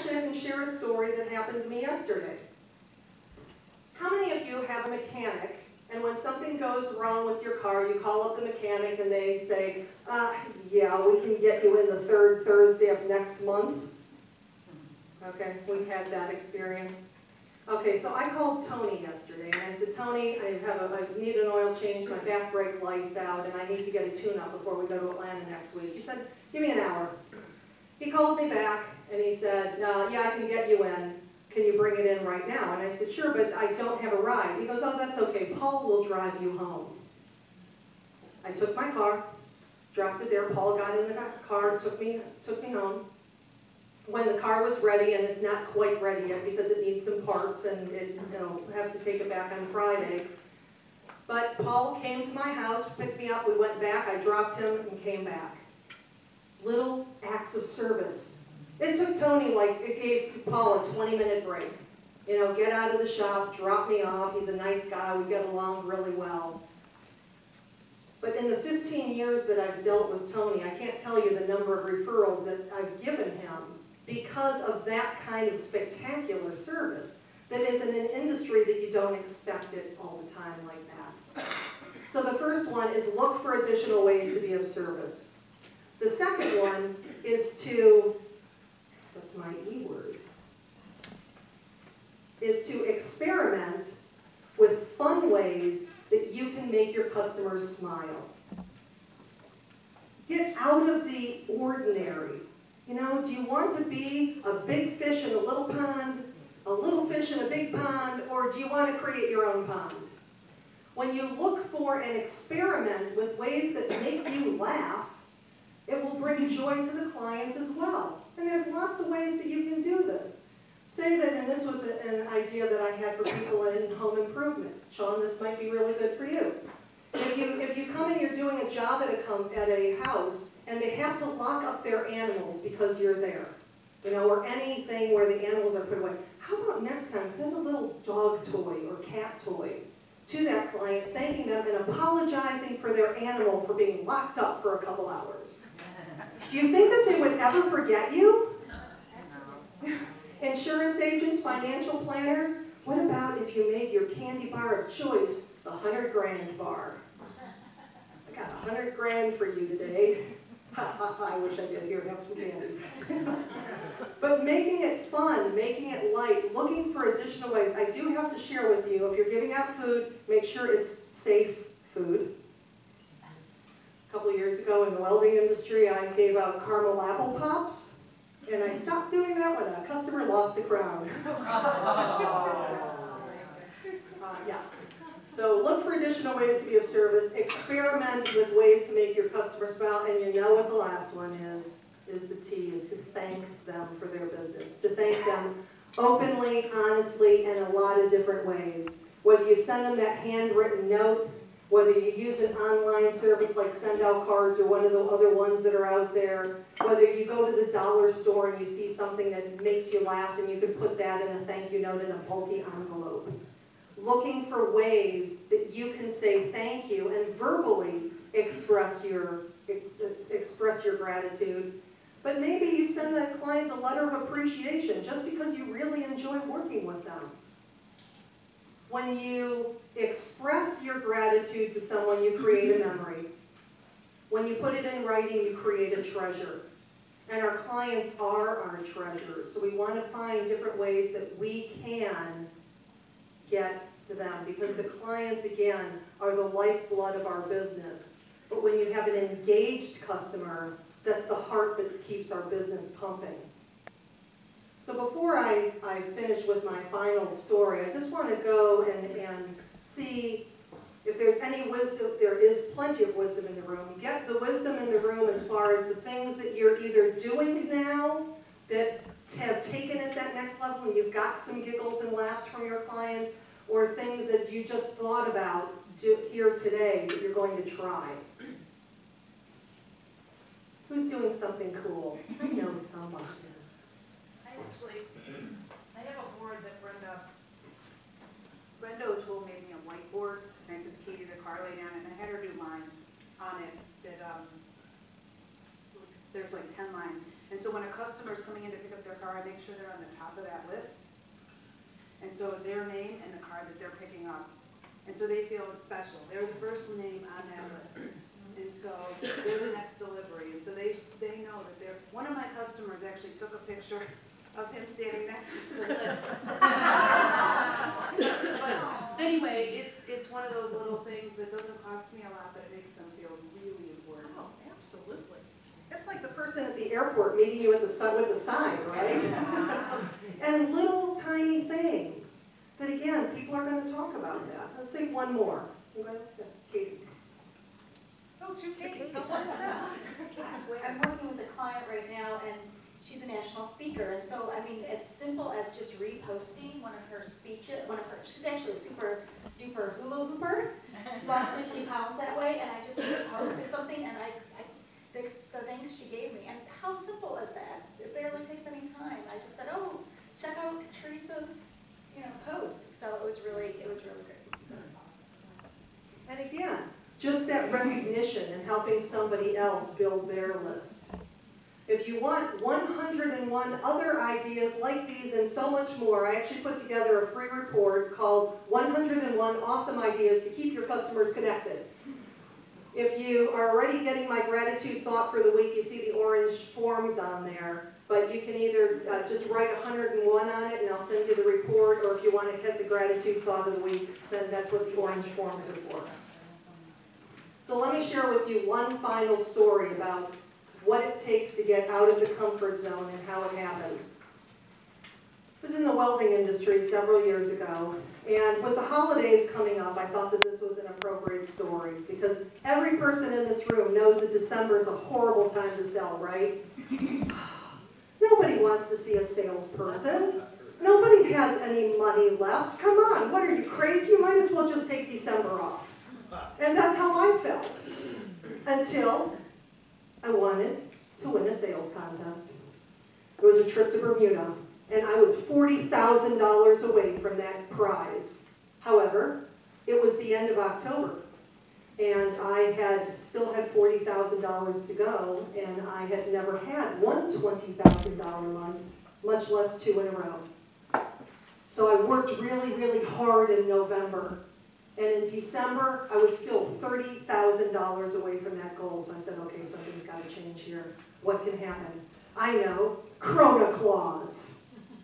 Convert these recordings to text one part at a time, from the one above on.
actually I can share a story that happened to me yesterday. How many of you have a mechanic, and when something goes wrong with your car, you call up the mechanic and they say, yeah, we can get you in the third Thursday of next month? Okay, we've had that experience. Okay, so I called Tony yesterday, and I said, Tony, I need an oil change, my back brake light's out, and I need to get a tune-up before we go to Atlanta next week. He said, give me an hour. He called me back, and he said, yeah, I can get you in. Can you bring it in right now? And I said, sure, but I don't have a ride. He goes, oh, that's okay. Paul will drive you home. I took my car, dropped it there. Paul got in the car, took me home. When the car was ready, and it's not quite ready yet because it needs some parts and have to take it back on Friday. But Paul came to my house, picked me up, we went back, I dropped him and came back. Little acts of service. It took Tony, it gave Paul a 20-minute break. Get out of the shop, drop me off, he's a nice guy, we get along really well. But in the 15 years that I've dealt with Tony, I can't tell you the number of referrals that I've given him because of that kind of spectacular service that is in an industry that you don't expect it all the time like that. So the first one is look for additional ways to be of service. The second one is to, that's my E word, is to experiment with fun ways that you can make your customers smile. Get out of the ordinary. Do you want to be a big fish in a little pond, a little fish in a big pond, or do you want to create your own pond? When you look for and experiment with ways that make you laugh, it will bring joy to the clients as well. And there's lots of ways that you can do this. Say that, and this was an idea that I had for people in home improvement. Sean, this might be really good for you. If you come and you're doing a job at a house, and they have to lock up their animals because you're there, or anything where the animals are put away, how about next time send a little dog toy or cat toy to that client, thanking them and apologizing for their animal for being locked up for a couple hours. Do you think that they would ever forget you? Insurance agents, financial planners, what about if you made your candy bar of choice the 100 grand bar? I got 100 grand for you today. I wish I did. Here, have some candy. But making it fun, making it light, looking for additional ways. I do have to share with you, if you're giving out food, make sure it's safe food. A couple of years ago in the welding industry, I gave out caramel apple pops, and I stopped doing that when a customer lost a crown. Yeah. So look for additional ways to be of service. Experiment with ways to make your customer smile. And you know what the last one is the T, is to thank them for their business. To thank them openly, honestly, and a lot of different ways. Whether you send them that handwritten note, whether you use an online service like Send Out Cards or one of the other ones that are out there, whether you go to the dollar store and you see something that makes you laugh and you can put that in a thank you note in a bulky envelope. Looking for ways that you can say thank you and verbally express your gratitude. But maybe you send that client a letter of appreciation just because you really enjoy working with them. When you express your gratitude to someone, you create a memory. When you put it in writing, you create a treasure. And our clients are our treasures. So we want to find different ways that we can get to them, because the clients, again, are the lifeblood of our business. But when you have an engaged customer, that's the heart that keeps our business pumping. So before I finish with my final story, I just want to go and see if there's any wisdom. There is plenty of wisdom in the room. Get the wisdom in the room as far as the things that you're either doing now that have taken it that next level and you've got some giggles and laughs from your clients, or things that you just thought about here today that you're going to try. Who's doing something cool? I know someone is. I have a board that Brenda O'Toole made me a whiteboard, and it says Katie the car lady on it, and I had her do lines on it that, there's like 10 lines. And so when a customer's coming in to pick up their car, I make sure they're on the top of that list. And so their name and the car that they're picking up. And so they feel it's special. They're the first name on that list. And so they're the next delivery. And so they know that they're, one of my customers actually took a picture of him standing next to the list. But anyway, it's one of those little things that doesn't cost me a lot, but it makes them feel really important. Oh, absolutely. It's like the person at the airport meeting you with the sign, right? And little tiny things. But again, people are going to talk about that. Let's take one more. Anybody else? Yes, Katie. Oh, two Katies. How fun is that? I'm working with a client right now, and she's a national speaker, and so, I mean, as simple as just reposting one of her speeches, she's actually a super duper hula hooper. She's lost 50 pounds that way, and I just reposted something, and the things she gave me, and how simple is that? It barely takes any time. I just said, oh, check out Teresa's, post. So it was really great. It was awesome. And again, just that recognition and helping somebody else build their list. If you want 101 other ideas like these and so much more, I actually put together a free report called 101 Awesome Ideas to Keep Your Customers Connected. If you are already getting my gratitude thought for the week, you see the orange forms on there. But you can either just write 101 on it and I'll send you the report, or if you want to get the gratitude thought of the week, then that's what the orange forms are for. So let me share with you one final story about what it takes to get out of the comfort zone and how it happens. I was in the welding industry several years ago, and with the holidays coming up, I thought that this was an appropriate story, because every person in this room knows that December is a horrible time to sell, right? Nobody wants to see a salesperson. Nobody has any money left. Come on, what are you, crazy? You might as well just take December off. And that's how I felt, until I wanted to win a sales contest. It was a trip to Bermuda, and I was $40,000 away from that prize. However, it was the end of October, and I still had $40,000 to go, and I had never had one $20,000 month, much less two in a row. So I worked really, really hard in November. And in December, I was still $30,000 away from that goal. So I said, okay, something's got to change here. What can happen? I know, Krona Claus.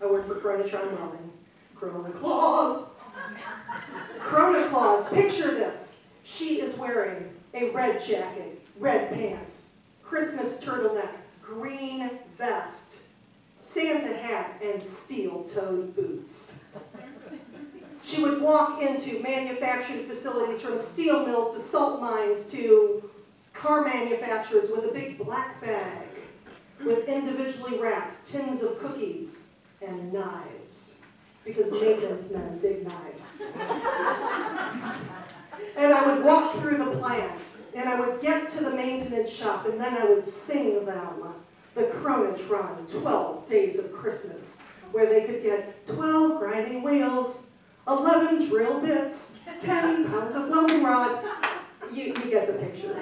I work for Chronotron Welding. Krona Claus. Krona Claus, picture this. She is wearing a red jacket, red pants, Christmas turtleneck, green vest, Santa hat, and steel-toed boots. She would walk into manufacturing facilities, from steel mills to salt mines to car manufacturers, with a big black bag with individually wrapped tins of cookies and knives, because maintenance men dig knives. And I would walk through the plant, and I would get to the maintenance shop, and then I would sing them the Chronotron 12 Days of Christmas, where they could get 12 grinding wheels, 11 drill bits, 10 pounds of welding rod. You get the picture.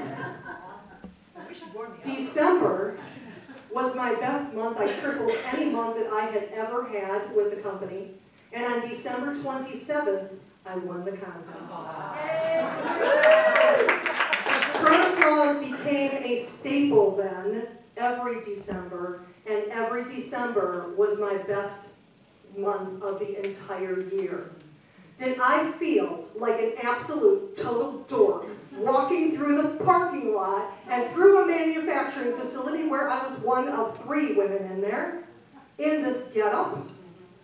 December was my best month. I tripled any month that I had ever had with the company. And on December 27th, I won the contest. Krona Claus became a staple then, every December, and every December was my best month of the entire year. Did I feel like an absolute total dork walking through the parking lot and through a manufacturing facility where I was one of 3 women in there, in this getup?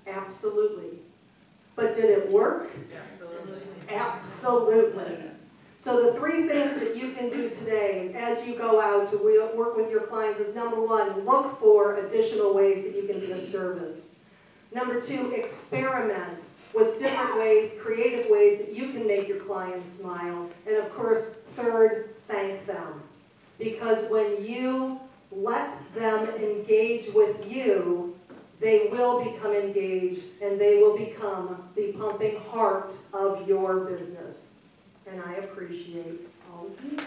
Absolutely. But did it work? Absolutely. Absolutely. So the 3 things that you can do today is, as you go out to work with your clients, is number 1, look for additional ways that you can be of service. Number 2, experiment with different ways, creative ways that you can make your clients smile. And of course, 3rd, thank them. Because when you let them engage with you, they will become engaged, and they will become the pumping heart of your business. And I appreciate all of you.